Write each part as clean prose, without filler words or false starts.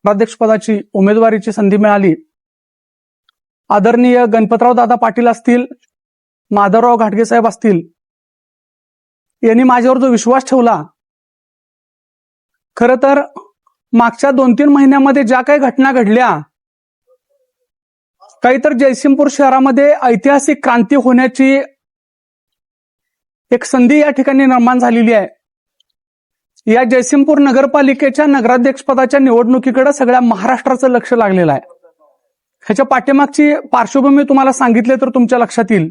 अध्यक्षपदाची उमेदवारीची संधी मिळाली. आदरणीय गणपतराव दादा पाटील असतील, माधवराव घाटगे साहेब असतील, यांनी माझ्यावर जो विश्वास ठेवला, खरं तर मागच्या 2-3 महिन्यामध्ये ज्या काही घटना घडल्या, काही तर जयसिंगपूर शहरामध्ये ऐतिहासिक क्रांती होण्याची एक संधी या ठिकाणी निर्माण झालेली आहे. या जयसिंगपूर नगरपालिकेच्या नगराध्यक्षपदाच्या निवडणुकीकडे सगळ्या महाराष्ट्राचं लक्ष लागलेलं आहे. ह्याच्या पाठीमागची पार्श्वभूमी तुम्हाला सांगितले तर तुमच्या लक्षात येईल.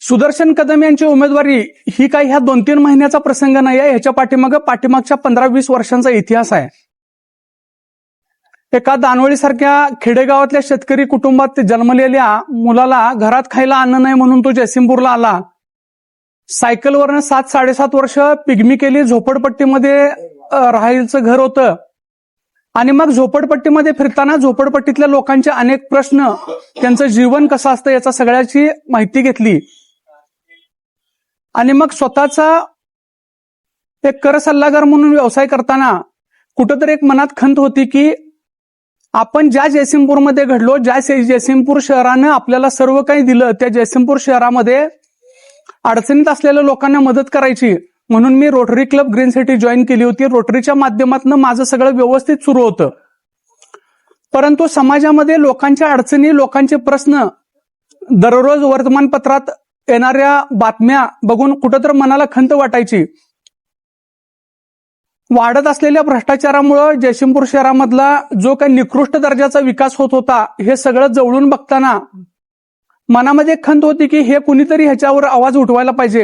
सुदर्शन कदम यांची उमेदवारी ही काही ह्या 2-3 महिन्याचा प्रसंग नाही आहे. ह्याच्या पाठीमागच्या 15-20 वर्षांचा इतिहास आहे. एका दानवळीसारख्या खेडेगावातल्या शेतकरी कुटुंबात जन्मलेल्या मुलाला घरात खायला अन्न नाही म्हणून तो जयसिंगपूरला आला. सायकलवरनं 7-7.5 वर्ष पिगमी केली. झोपडपट्टीमध्ये राहायचं घर होतं आणि मग झोपडपट्टीमध्ये फिरताना झोपडपट्टीतल्या लोकांचे अनेक प्रश्न, त्यांचं जीवन कसं असतं याचा सगळ्याची माहिती घेतली आणि मग स्वतःचा एक कर सल्लागार म्हणून व्यवसाय करताना कुठंतरी एक मनात खंत होती की आपण ज्या जयसिंगपूरमध्ये घडलो, ज्या जयसिंगपूर शहरानं आपल्याला सर्व काही दिलं, त्या जयसिंगपूर शहरामध्ये अडचणीत असलेल्या लोकांना मदत करायची म्हणून मी Rotary club green city join केली होती. रोटरीच्या माध्यमातून माझं सगळं व्यवस्थित सुरू होतं. परंतु समाजामध्ये लोकांच्या अडचणी, लोकांचे प्रश्न, दररोज वर्तमानपत्रात येणाऱ्या बातम्या बघून कुठंतरी मनाला खंत वाटायची. वाढत असलेल्या भ्रष्टाचारामुळे जयसिंगपूर शहरामधला जो काही निकृष्ट दर्जाचा विकास होत होता, हे सगळं जवळून बघताना मनामध्ये खंत होती की हे कुणीतरी ह्याच्यावर आवाज उठवायला पाहिजे.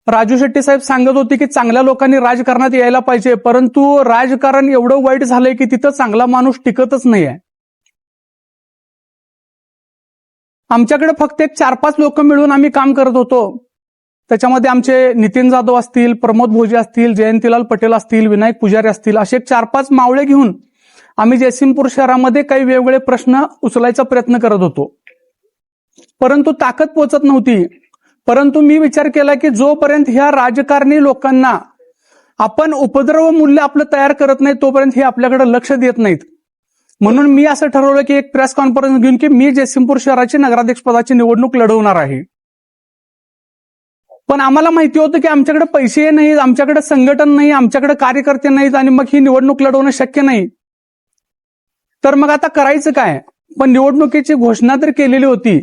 राजू शेट्टी साहेब सांगत होते की चांगल्या लोकांनी राजकारणात यायला पाहिजे, परंतु राजकारण एवढं वाईट झालंय की तिथं चांगला माणूस टिकतच नाहीये. आमच्याकडे फक्त एक 4-5 लोक मिळून आम्ही काम करत होतो. त्याच्यामध्ये आमचे नितीन जाधव असतील, प्रमोद भोजे असतील, जयंतीलाल पटेल असतील, विनायक पुजारी असतील, असे 4-5 मावळे घेऊन आम्ही जयसिंगपूर शहरामध्ये काही वेगवेगळे प्रश्न उचलायचा प्रयत्न करत होतो. परंतु ताकद पोचत नव्हती. परंतु मी विचार केला की जोपर्यंत ह्या राजकारणी लोकांना आपण उपद्रव मूल्य आपलं तयार करत नाही, तोपर्यंत हे आपल्याकडे लक्ष देत नाहीत. म्हणून मी असं ठरवलं की एक प्रेस कॉन्फरन्स घेऊन की मी जयसिंगपूर शहराची नगराध्यक्षपदाची निवडणूक लढवणार आहे. पण आम्हाला माहिती होतं की आमच्याकडे पैसे नाहीत, आमच्याकडे संघटन नाही, आमच्याकडे कार्यकर्ते नाहीत आणि मग ही निवडणूक लढवणं शक्य नाही. तर मग आता करायचं काय? पण निवडणुकीची घोषणा तर केलेली होती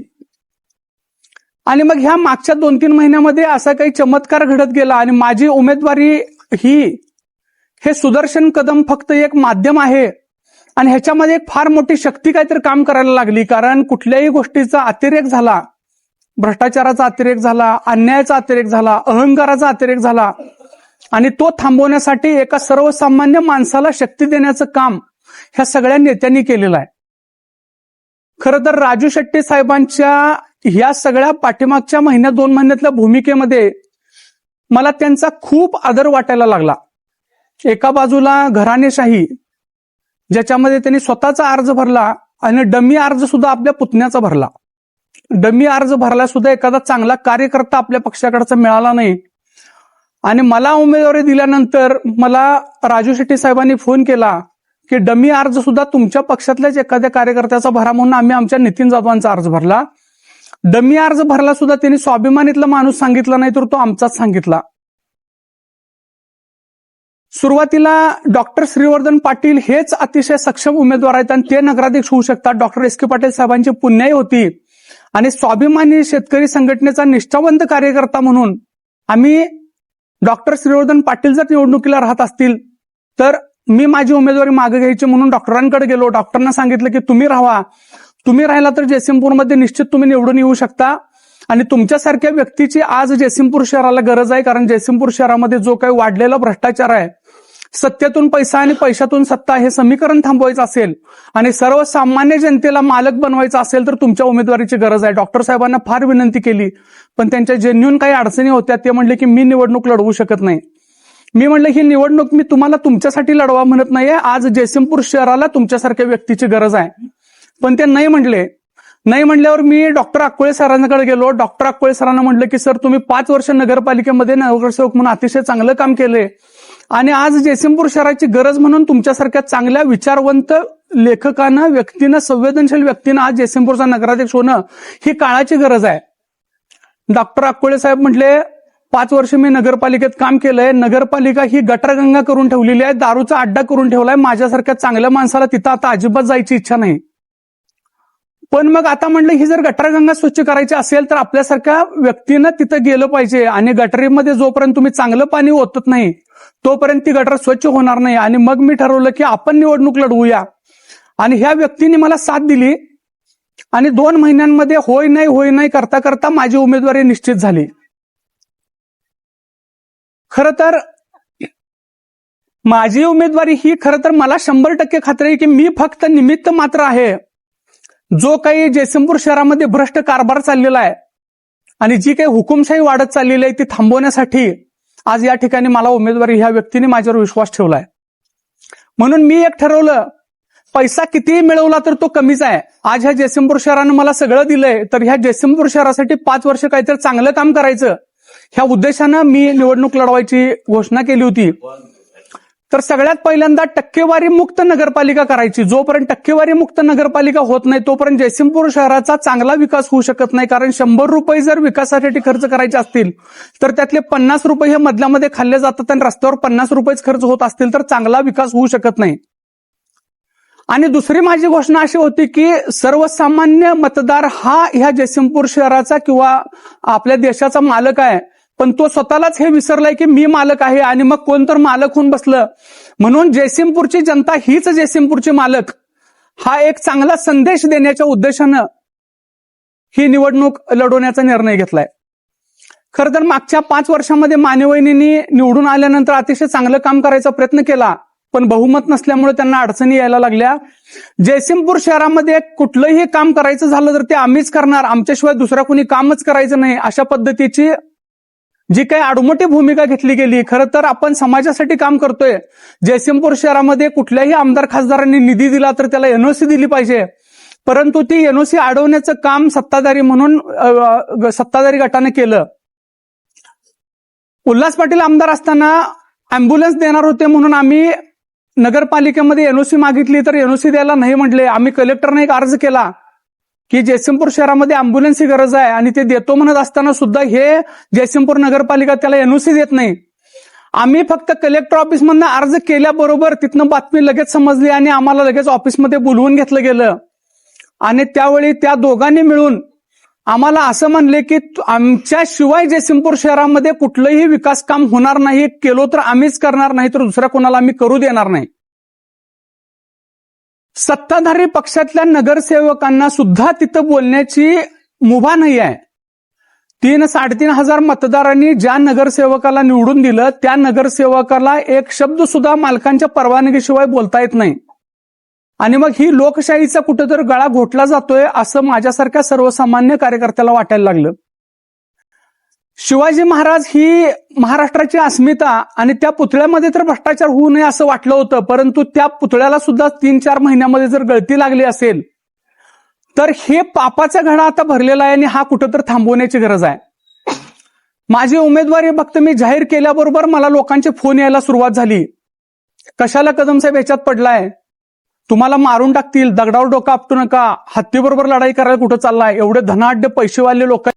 आणि मग ह्या मागच्या 2-3 महिन्यामध्ये असा काही चमत्कार घडत गेला आणि माझी उमेदवारी हे सुदर्शन कदम फक्त एक माध्यम आहे आणि ह्याच्यामध्ये एक फार मोठी शक्ती काहीतरी काम करायला लागली. कारण कुठल्याही गोष्टीचा अतिरेक झाला, भ्रष्टाचाराचा अतिरेक झाला, अन्यायाचा अतिरेक झाला, अहंकाराचा अतिरेक झाला आणि तो थांबवण्यासाठी एका सर्वसामान्य माणसाला शक्ती देण्याचं काम ह्या सगळ्या नेत्यांनी केलेलं आहे. खरं तर राजू शेट्टी साहेबांच्या ह्या सगळ्या पाठीमागच्या 1-2 महिन्यातल्या भूमिकेमध्ये मला त्यांचा खूप आदर वाटायला लागला. एका बाजूला घराणेशाही, ज्याच्यामध्ये त्यांनी स्वतःचा अर्ज भरला आणि डमी अर्ज सुद्धा आपल्या पुतण्याचा भरला. डमी अर्ज भरला सुद्धा एखादा चांगला कार्यकर्ता आपल्या पक्षाकडचा मिळाला नाही आणि मला उमेदवारी दिल्यानंतर मला राजू शेट्टी साहेबांनी फोन केला की डमी अर्ज सुद्धा तुमच्या पक्षातल्याच एखाद्या कार्यकर्त्याचा भरा म्हणून आम्ही आमच्या नितीन जाधवांचा अर्ज भरला. डमी अर्ज भरला सुद्धा त्यांनी स्वाभिमानीतला माणूस सांगितला नाही, तर तो आमचाच सांगितला. सुरुवातीला डॉक्टर श्रीवर्धन पाटील हेच अतिशय सक्षम उमेदवार आहेत आणि ते नगराध्यक्ष होऊ शकतात. डॉक्टर एस के पाटील साहेबांची पुण्याई होती आणि स्वाभिमानी शेतकरी संघटनेचा निष्ठावंत कार्यकर्ता म्हणून आम्ही डॉक्टर श्रीवर्धन पाटील जर निवडणुकीला राहत असतील तर मी माझी उमेदवारी मागे घ्यायची म्हणून डॉक्टरांकडे गेलो. डॉक्टरांना सांगितलं की तुम्ही राहा, तुम्ही राहिला तर जयसिंगपूरमध्ये निश्चित तुम्ही निवडून येऊ शकता आणि तुमच्यासारख्या व्यक्तीची आज जयसिंगपूर शहराला गरज आहे. कारण जयसिंगपूर शहरामध्ये जो काही वाढलेला भ्रष्टाचार आहे, सत्तेतून पैसा आणि पैशातून सत्ता हे समीकरण थांबवायचं असेल आणि सर्वसामान्य जनतेला मालक बनवायचं असेल तर तुमच्या उमेदवारीची गरज आहे. डॉक्टर साहेबांना फार विनंती केली पण त्यांच्या जेन्युन काही अडचणी होत्या. ते म्हणले की मी निवडणूक लढवू शकत नाही. मी म्हणलं ही निवडणूक मी तुम्हाला तुमच्यासाठी लढवा म्हणत नाहीये, आज जयसिंगपूर शहराला तुमच्यासारख्या व्यक्तीची गरज आहे. पण ते नाही म्हणले. नाही म्हणल्यावर मी डॉक्टर अक्कोळे सरांकडे गेलो. डॉक्टर अक्कोळे सरांना म्हटलं की सर तुम्ही 5 वर्ष नगरपालिकेमध्ये नगरसेवक म्हणून अतिशय चांगलं काम केले आणि आज जयसिंगपूर शहराची गरज म्हणून तुमच्यासारख्या चांगल्या विचारवंत लेखकानं, व्यक्तीनं, संवेदनशील व्यक्तीनं आज जयसिंगपूरचा नगराध्यक्ष होणं ही काळाची गरज आहे. डॉक्टर अक्कोळे साहेब म्हटले 5 वर्ष मी नगरपालिकेत काम केलंय. नगरपालिका ही गटरगंगा करून ठेवलेली आहे, दारूचा अड्डा करून ठेवलाय. माझ्यासारख्या चांगल्या माणसाला तिथं आता अजिबात जायची इच्छा नाही. पण मग आता म्हणलं ही जर गटरगंगा स्वच्छ करायची असेल तर आपल्यासारख्या व्यक्तीनं तिथं गेलं पाहिजे. आणि गटरीमध्ये जोपर्यंत तुम्ही चांगलं पाणी ओतत नाही तोपर्यंत ती गटर स्वच्छ होणार नाही. आणि मग मी ठरवलं की आपण निवडणूक लढवूया. आणि ह्या व्यक्तीने मला साथ दिली आणि 2 महिन्यांमध्ये होय नाही करता करता माझी उमेदवारी निश्चित झाली. खरं तर माझी उमेदवारी ही खरं तर मला 100% खात्री आहे की मी फक्त निमित्त मात्र आहे. जो काही जयसिंगपूर शहरामध्ये भ्रष्ट कारभार चाललेला आहे आणि जी काही हुकुमशाही वाढत चाललेली आहे ती थांबवण्यासाठी आज या ठिकाणी मला उमेदवारी ह्या व्यक्तीने माझ्यावर विश्वास ठेवलाय. म्हणून मी एक ठरवलं, पैसा कितीही मिळवला तर तो कमीच आहे. आज ह्या जयसिंगपूर शहरानं मला सगळं दिलंय, तर ह्या जयसिंगपूर शहरासाठी 5 वर्ष काहीतरी चांगलं काम करायचं ह्या उद्देशानं मी निवडणूक लढवायची घोषणा केली होती. तर सगळ्यात पहिल्यांदा टक्केवारी मुक्त नगरपालिका करायची. जोपर्यंत टक्केवारी मुक्त नगरपालिका होत नाही तोपर्यंत जयसिंगपूर शहराचा चांगला विकास होऊ शकत नाही. कारण 100 रुपये जर विकासासाठी खर्च करायचे असतील तर त्यातले 50 रुपये हे मधल्यामध्ये खाल्ले जातात आणि रस्त्यावर 50 रुपयेच खर्च होत असतील तर चांगला विकास होऊ शकत नाही. आणि दुसरी माझी घोषणा अशी होती की सर्वसामान्य मतदार हा ह्या जयसिंगपूर शहराचा किंवा आपल्या देशाचा मालक आहे, पण तो स्वतःलाच हे विसरलाय की मी मालक आहे आणि मग कोण तर मालक होऊन बसलं. म्हणून जयसिंगपूरची जनता हीच जयसिंगपूरची मालक हा एक चांगला संदेश देण्याच्या उद्देशानं ही निवडणूक लढवण्याचा निर्णय घेतलाय. खरं तर मागच्या 5 वर्षामध्ये मानेवहिनींनी निवडून आल्यानंतर अतिशय चांगलं काम करायचा प्रयत्न केला, पण बहुमत नसल्यामुळे त्यांना अडचणी यायला लागल्या. जयसिंगपूर शहरामध्ये कुठलंही काम करायचं झालं तर ते आम्हीच करणार, आमच्याशिवाय दुसरा कोणी कामच करायचं नाही, अशा पद्धतीची जी काही आडमोठी भूमिका घेतली गेली. खरं तर आपण समाजासाठी काम करतोय. जयसिंगपूर शहरामध्ये कुठल्याही आमदार खासदारांनी निधी दिला तर त्याला एनओसी दिली पाहिजे, परंतु ती एनओसी अडवण्याचं काम सत्ताधारी गटाने केलं. उल्हास पाटील आमदार असताना अँब्युलन्स देणार होते म्हणून आम्ही नगरपालिकेमध्ये एनओसी मागितली तर एनओसी द्यायला नाही म्हटले. आम्ही कलेक्टरने एक अर्ज केला की जयसिंगपूर शहरामध्ये अँब्युलन्सची गरज आहे आणि ते देतो म्हणत असताना सुद्धा हे जयसिंगपूर नगरपालिका त्याला एनओसी देत नाही. आम्ही फक्त कलेक्टर ऑफिसमधनं अर्ज केल्याबरोबर तिथनं बातमी लगेच समजली आणि आम्हाला लगेच ऑफिसमध्ये बोलवून घेतलं गेलं. आणि त्यावेळी त्या दोघांनी मिळून आम्हाला असं म्हणले की आमच्याशिवाय जयसिंगपूर शहरामध्ये कुठलंही विकास काम होणार नाही, केलो तर आम्हीच करणार, नाही तर दुसऱ्या कोणाला आम्ही करू देणार नाही. सत्ताधारी पक्षातल्या नगरसेवकांना सुद्धा तिथं बोलण्याची मुभा नाही आहे. 3-3.5 हजार मतदारांनी ज्या नगरसेवकाला निवडून दिलं त्या नगरसेवकाला एक शब्द सुद्धा मालकांच्या परवानगीशिवाय बोलता येत नाही. आणि मग ही लोकशाहीचा कुठेतरी गळा घोटला जातोय असं माझ्यासारख्या सर्वसामान्य कार्यकर्त्याला वाटायला लागलं. शिवाजी महाराज ही महाराष्ट्राची अस्मिता आणि त्या पुतळ्यामध्ये तर भ्रष्टाचार होऊ नये असं वाटलं होतं, परंतु त्या पुतळ्याला सुद्धा 3-4 महिन्यामध्ये जर गळती लागली असेल तर हे पापाचा घडा आता भरलेला आहे आणि हा कुठंतरी थांबवण्याची गरज आहे. माझी उमेदवारी फक्त मी जाहीर केल्याबरोबर मला लोकांचे फोन यायला सुरुवात झाली. कशाला कदम साहेब ह्याच्यात पडलाय, तुम्हाला मारून टाकतील, दगडावर डोकं आपटू नका, हत्तीबरोबर लढाई करायला कुठं चाललाय, एवढे धनाढ्य पैसेवाले लोक